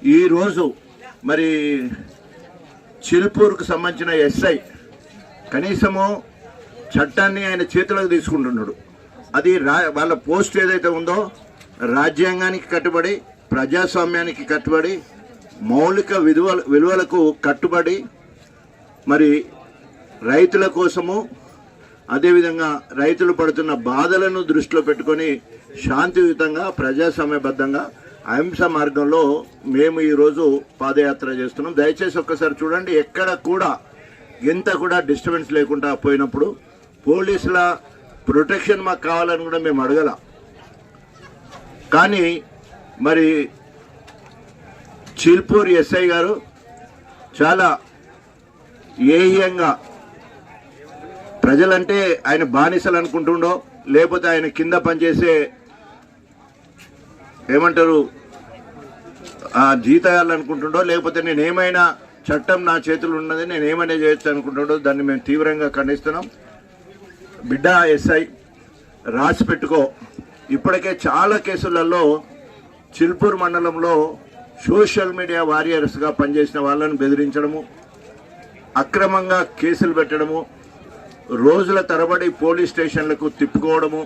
ఈరోజు మరి చిల్పూర్కు సంబంధించిన ఎస్ఐ కనీసము చట్టాన్ని ఆయన చేతులకు తీసుకుంటున్నాడు. అది వాళ్ళ పోస్ట్ ఏదైతే ఉందో రాజ్యాంగానికి కట్టుబడి, ప్రజాస్వామ్యానికి కట్టుబడి, మౌలిక విలువలకు కట్టుబడి, మరి రైతుల కోసము, అదేవిధంగా రైతులు పడుతున్న బాధలను దృష్టిలో పెట్టుకొని శాంతియుతంగా, ప్రజాస్వామ్యబద్ధంగా, అహింస మార్గంలో మేము ఈరోజు పాదయాత్ర చేస్తున్నాం. దయచేసి ఒక్కసారి చూడండి, ఎక్కడ కూడా ఎంత కూడా డిస్టర్బెన్స్ లేకుండా పోయినప్పుడు పోలీసుల ప్రొటెక్షన్ మాకు కావాలని కూడా మేము అడగల. కానీ మరి చిల్పూర్ ఎస్ఐ గారు చాలా ఏహ్యంగా ప్రజలంటే ఆయన బానిసలు అనుకుంటుండో, లేకపోతే ఆయన కింద పనిచేసే ఏమంటారు జీతాలు అనుకుంటుండో, లేకపోతే నేనేమైనా చట్టం నా చేతులు ఉన్నది నేనేమైనా చేయొచ్చు అనుకుంటుండో, దాన్ని మేము తీవ్రంగా ఖండిస్తున్నాం. బిడ్డ ఎస్ఐ రాసి పెట్టుకో, ఇప్పటికే చాలా కేసులలో చిల్పూర్ మండలంలో సోషల్ మీడియా వారియర్స్గా పనిచేసిన వాళ్ళను బెదిరించడము, అక్రమంగా కేసులు పెట్టడము, రోజుల తరబడి పోలీస్ స్టేషన్లకు తిప్పుకోవడము,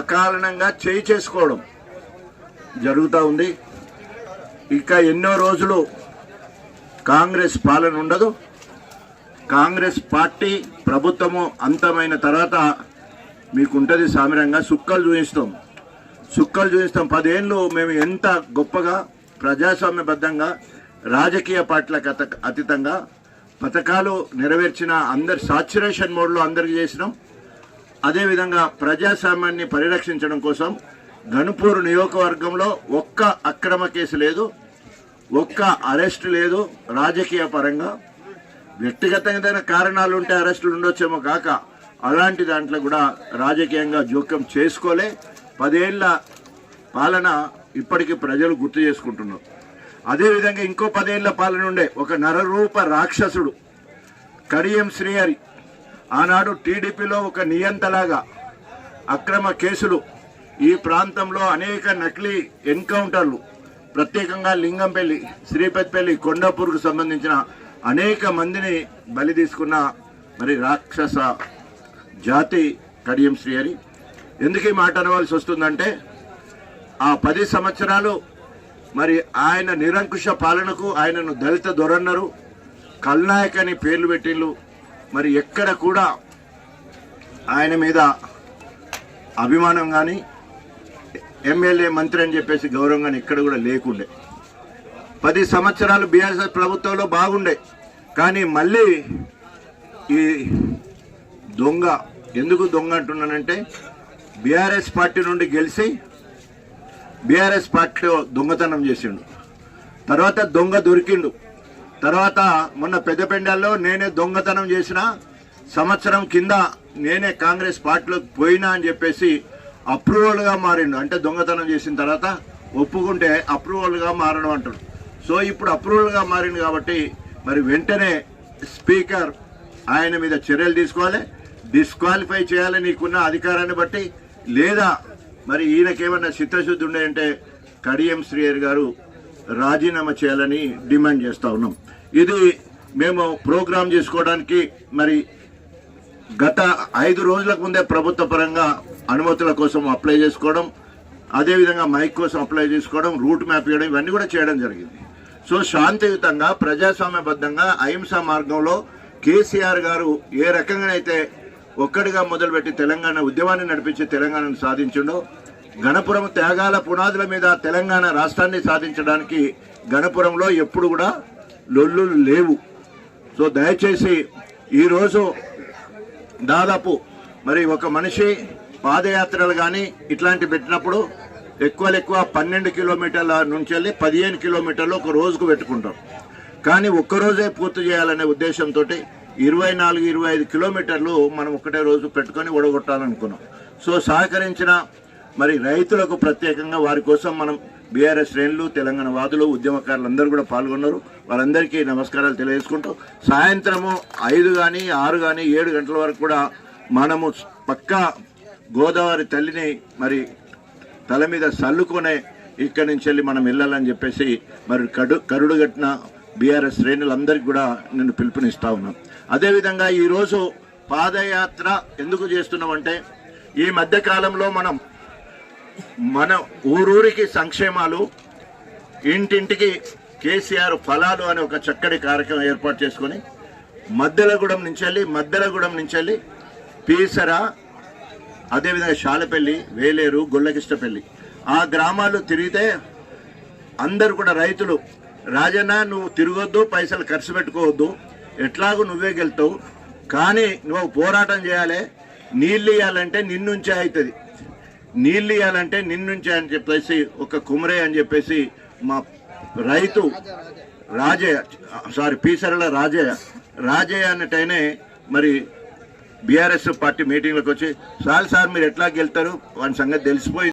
అకారణంగా చేయి చేసుకోవడం జరుగుతూ ఉంది. ఇక ఎన్నో రోజులు కాంగ్రెస్ పాలన ఉండదు. కాంగ్రెస్ పార్టీ ప్రభుత్వము అంతమైన తర్వాత మీకుంటుంది సామిరంగా సుక్కలు చూపిస్తాం. 10 ఏళ్ళు మేము ఎంత గొప్పగా ప్రజాస్వామ్యబద్ధంగా రాజకీయ పార్టీలకు అతీతంగా పథకాలు నెరవేర్చిన, అందరి సాచ్యురేషన్ మోడ్లో అందరికీ చేసినాం. అదేవిధంగా ప్రజాస్వామ్యాన్ని పరిరక్షించడం కోసం గణపూర్ నియోజకవర్గంలో ఒక్క అక్రమ కేసు లేదు, ఒక్క అరెస్ట్ లేదు. రాజకీయ పరంగా వ్యక్తిగతంగా కారణాలు ఉంటే అరెస్టులు ఉండొచ్చేమో కాక అలాంటి దాంట్లో కూడా రాజకీయంగా జోక్యం చేసుకోలే. 10 ఏళ్ల పాలన ఇప్పటికీ ప్రజలు గుర్తు చేసుకుంటున్నారు. అదేవిధంగా ఇంకో 10 ఏళ్ల పాలన ఉండే ఒక నరరూప రాక్షసుడు కడియం శ్రీహరి, ఆనాడు టీడీపీలో ఒక నియంతలాగా అక్రమ కేసులు, ఈ ప్రాంతంలో అనేక నకిలీ ఎన్కౌంటర్లు, ప్రత్యేకంగా లింగంపల్లి, శ్రీపతిపల్లి, కొండాపూర్కు సంబంధించిన అనేక మందిని బలి తీసుకున్న మరి రాక్షస జాతి కడియం శ్రీహరి. ఎందుకు ఈ మాట అనవలసి వస్తుందంటే ఆ 10 సంవత్సరాలు మరి ఆయన నిరంకుశ పాలనకు ఆయనను దళిత దొరన్నారు, కల్నాయక్ అని పేర్లు పెట్టిళ్ళు. మరి ఎక్కడ కూడా ఆయన మీద అభిమానం కానీ ఎమ్మెల్యే మంత్రి అని చెప్పేసి గౌరవం కానీ ఎక్కడ కూడా లేకుండే. 10 సంవత్సరాలు బీఆర్ఎస్ ప్రభుత్వంలో బాగుండే. కానీ మళ్ళీ ఈ దొంగ, ఎందుకు దొంగ అంటున్నానంటే బీఆర్ఎస్ పార్టీ నుండి గెలిచి బీఆర్ఎస్ పార్టీలో దొంగతనం చేసిండు, తర్వాత దొంగ దొరికిండు, తర్వాత మొన్న పెద్దపెండాల్లో నేనే దొంగతనం చేసిన, సంవత్సరం కింద నేనే కాంగ్రెస్ పార్టీలోకి పోయినా అని చెప్పేసి అప్రూవల్గా మారిండు. అంటే దొంగతనం చేసిన తర్వాత ఒప్పుకుంటే అప్రూవల్గా మారడం అంటాడు. సో ఇప్పుడు అప్రూవల్గా మారిండు కాబట్టి మరి వెంటనే స్పీకర్ ఆయన మీద చర్యలు తీసుకోవాలి, డిస్క్వాలిఫై చేయాలి నీకున్న అధికారాన్ని బట్టి. లేదా మరి ఈయనకేమన్నా చిత్తశుద్ధి ఉండేయంటే కడియం శ్రీహరి గారు రాజీనామా చేయాలని డిమాండ్ చేస్తూ ఉన్నాం. ఇది మేము ప్రోగ్రాం చేసుకోవడానికి మరి గత 5 రోజులకు ముందే ప్రభుత్వ పరంగా అనుమతుల కోసం అప్లై చేసుకోవడం, అదేవిధంగా మైక్ కోసం అప్లై చేసుకోవడం, రూట్ మ్యాప్ ఇవ్వడం, ఇవన్నీ కూడా చేయడం జరిగింది. సో శాంతియుతంగా, ప్రజాస్వామ్యబద్ధంగా, అహింసా మార్గంలో కేసీఆర్ గారు ఏ రకంగానైతే ఒక్కడిగా మొదలుపెట్టి తెలంగాణ ఉద్యమాన్ని నడిపించి తెలంగాణను సాధించిండో, గణపురం త్యాగాల పునాదుల మీద తెలంగాణ రాష్ట్రాన్ని సాధించడానికి గణపురంలో ఎప్పుడు కూడా లొల్లులు లేవు. సో దయచేసి ఈరోజు దాదాపు మరి ఒక మనిషి పాదయాత్రలు కానీ ఇట్లాంటి పెట్టినప్పుడు ఎక్కువ 12 కిలోమీటర్ల నుంచి వెళ్ళి 15 కిలోమీటర్లు ఒక రోజుకు పెట్టుకుంటాం. కానీ ఒక్కరోజే పూర్తి చేయాలనే ఉద్దేశంతో 24-25 కిలోమీటర్లు మనం ఒకటే రోజు పెట్టుకొని ఓడగొట్టాలనుకున్నాం. సో సహకరించిన మరి రైతులకు ప్రత్యేకంగా వారి కోసం మనం బీఆర్ఎస్ శ్రేణులు, తెలంగాణ వాదులు, ఉద్యమకారులు అందరూ కూడా పాల్గొన్నారు. వాళ్ళందరికీ నమస్కారాలు తెలియజేసుకుంటూ సాయంత్రము 5 కానీ 6 కానీ 7 గంటల వరకు కూడా మనము పక్కా గోదావరి తల్లిని మరి తల మీద చల్లుకునే ఇక్కడి నుంచి వెళ్ళి మనం వెళ్ళాలని చెప్పేసి మరి కరుడు కట్టిన బీఆర్ఎస్ శ్రేణులందరికీ కూడా నేను పిలుపునిస్తా ఉన్నాను. అదేవిధంగా ఈరోజు పాదయాత్ర ఎందుకు చేస్తున్నామంటే ఈ మధ్య కాలంలో మన ఊరూరికి సంక్షేమాలు, ఇంటింటికి కేసీఆర్ ఫలాలు అనే ఒక చక్కటి కార్యక్రమం ఏర్పాటు చేసుకొని మద్దెలగూడెం నుంచి వెళ్ళి పీసర, అదేవిధంగా శాలపల్లి, వేలేరు, గొల్లకిష్టపల్లి ఆ గ్రామాలు తిరిగితే అందరు కూడా రైతులు, రాజన్న నువ్వు తిరగొద్దు, పైసలు ఖర్చు పెట్టుకోవద్దు, ఎట్లాగూ నువ్వే గెలుతావు, కానీ నువ్వు పోరాటం చేయాలి, నీళ్ళు ఇవ్వాలంటే నిన్నుంచే అవుతుంది, నీళ్ళు ఇవ్వాలంటే నిన్నుంచే అని చెప్పేసి ఒక కుమరే అని చెప్పేసి మా రైతు పీసరల రాజయ్య అన్నట్టయినే మరి బీఆర్ఎస్ పార్టీ మీటింగ్లకు వచ్చి సార్ మీరు ఎట్లా గెలుతారు వాని సంగతి తెలిసిపోయింది.